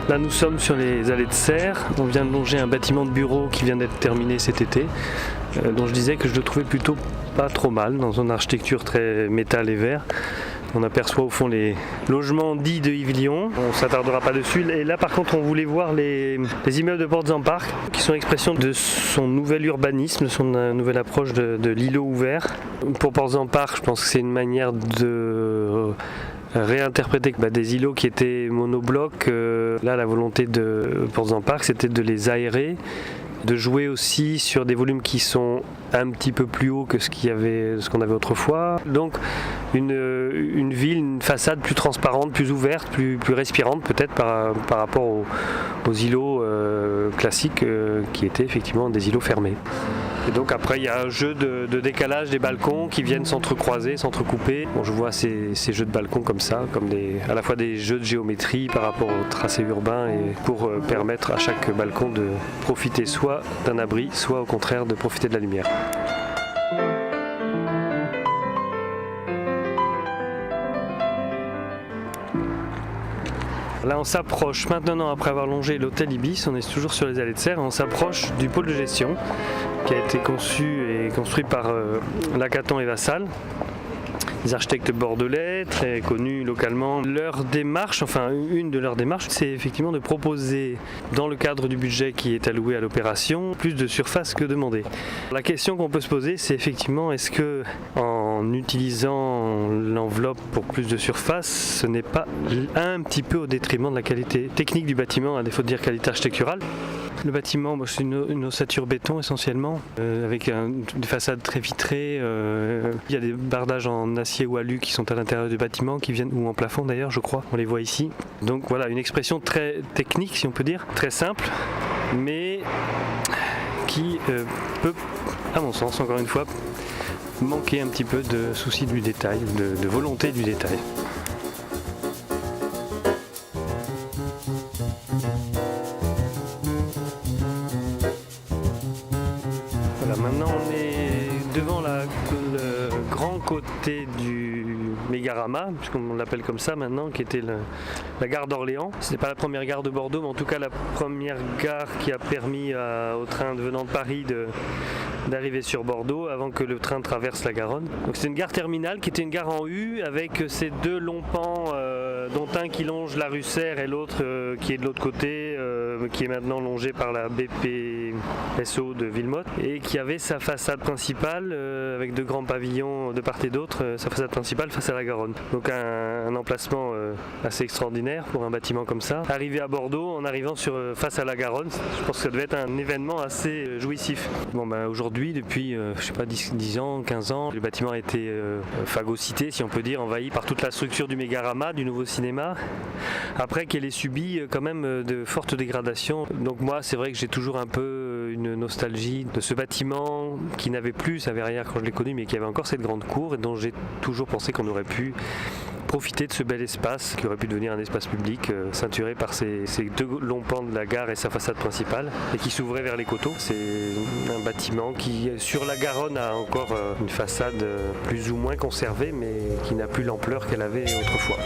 Là nous sommes sur les allées de Serres, on vient de longer un bâtiment de bureau qui vient d'être terminé cet été, dont je disais que je le trouvais plutôt pas trop mal, dans une architecture très métal et vert. On aperçoit au fond les logements dits de Yves Lion, on ne s'attardera pas dessus. Et là par contre on voulait voir les immeubles de Portes-en-Parc qui sont expression de son nouvel urbanisme, son nouvelle approche de l'îlot ouvert. Pour Portes-en-Parc, je pense que c'est une manière de réinterpréter des îlots qui étaient monoblocs. Là la volonté de Portes-en-Parc c'était de les aérer, de jouer aussi sur des volumes qui sont un petit peu plus hauts que ce qu'on avait autrefois. Donc une ville, une façade plus transparente, plus ouverte, plus respirante peut-être par rapport aux îlots classiques qui étaient effectivement des îlots fermés. Et donc après il y a un jeu de décalage des balcons qui viennent s'entrecroiser, s'entrecouper. Bon, je vois ces jeux de balcons comme ça, comme à la fois des jeux de géométrie par rapport au tracé urbain et pour permettre à chaque balcon de profiter soit d'un abri, soit au contraire de profiter de la lumière. Là on s'approche maintenant, après avoir longé l'hôtel Ibis, on est toujours sur les allées de Serres, on s'approche du pôle de gestion qui a été conçu et construit par Lacaton et Vassal, des architectes bordelais très connus localement. Leur démarche, enfin une de leurs démarches, c'est effectivement de proposer dans le cadre du budget qui est alloué à l'opération plus de surface que demandé. La question qu'on peut se poser, c'est effectivement est-ce que en utilisant l'enveloppe pour plus de surface, ce n'est pas un petit peu au détriment de la qualité technique du bâtiment, à défaut de dire qualité architecturale. Le bâtiment, c'est une ossature béton essentiellement, avec des façades très vitrées. Il y a des bardages en acier ou alu qui sont à l'intérieur du bâtiment, qui viennent, ou en plafond d'ailleurs, je crois. On les voit ici. Donc voilà, une expression très technique, si on peut dire, très simple, mais qui peut, à mon sens, encore une fois, manquer un petit peu de souci du détail, de volonté du détail. Voilà, maintenant on est devant le grand côté du Mégarama, puisqu'on l'appelle comme ça maintenant, qui était la gare d'Orléans. Ce n'est pas la première gare de Bordeaux, mais en tout cas la première gare qui a permis au train venant de Paris d'arriver sur Bordeaux avant que le train traverse la Garonne. Donc c'est une gare terminale qui était une gare en U avec ces deux longs pans, dont un qui longe la rue Serres et l'autre qui est de l'autre côté, qui est maintenant longé par la BPSO de Villemotte, et qui avait sa façade principale avec deux grands pavillons de part et d'autre, sa façade principale face à la Garonne. Donc un emplacement assez extraordinaire pour un bâtiment comme ça. Arrivé à Bordeaux en arrivant face à la Garonne, je pense que ça devait être un événement assez jouissif. Bon, aujourd'hui, depuis je sais pas 10 ans, 15 ans, le bâtiment a été phagocyté, si on peut dire, envahi par toute la structure du Mégarama, du nouveau cinéma, après qu'elle ait subi quand même de fortes dégradations. Donc moi, c'est vrai que j'ai toujours un peu une nostalgie de ce bâtiment qui n'avait plus sa verrière quand je l'ai connu, mais qui avait encore cette grande cour et dont j'ai toujours pensé qu'on aurait pu profiter de ce bel espace qui aurait pu devenir un espace public ceinturé par ces deux longs pans de la gare et sa façade principale et qui s'ouvrait vers les coteaux. C'est un bâtiment qui sur la Garonne a encore une façade plus ou moins conservée, mais qui n'a plus l'ampleur qu'elle avait autrefois.